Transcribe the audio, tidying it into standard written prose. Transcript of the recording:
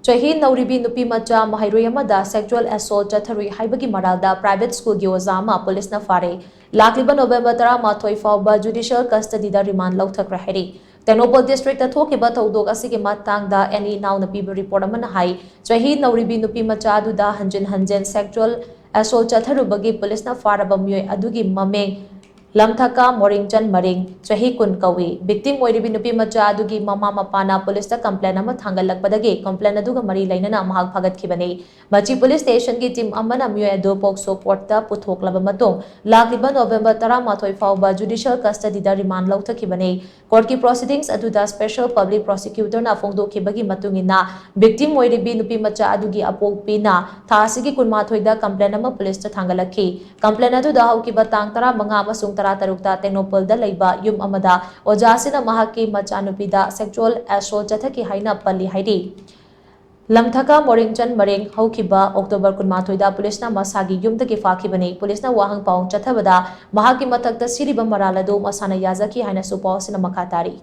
Chahi Nauribi Nupi Macha Mahairoyamada sexual assault Chatharui Haibagi Maralda private school Giozama police na fare. Lakliba November Tara Matoi Fauba judicial custody da remand lautakra heri. Tenopal district at Hokiba Taudog Asiki Matang da any now na people report Manahai. Chahi Nauribi Nupi Macha Duda Hanjin sexual assault Chatharubagi police na farabamyo adugi mameng. Lamthaka Moringchan Maring Chahi Kun Kawi victim Moiribi Nupi Macha Adugi Mama Mapana police ta complain ama thangalakpadagi complain aduga mari lainana mahag phagat khibani Machi police station ki team amana myo ado pokso court ta puthoklaba matong lakliba November 13 fauba judicial custody da remand lauthakibani court ki proceedings aduda special public prosecutor na phongdo khibagi matungina victim Moiribi Nupi Macha Adugi apokpi na thasigi kunmathoi da complain ama police ta thangalakhi complain aduda haukiba tang 15 amasung Tara Tarukta Tenopal da Laiba Yum Amada Ojasina Mahaki Machanupida sexual assault Jathaki Haina Pali Haidi Lamthaka Moringchan Maring Haukiba October Kunmathoida Police na Masagi Yum Daki Fakibani Police na Wahang Paung Chathabada Mahaki Matakta Siriba Maralado Masana Yazaki Haina Supo Sina Makatari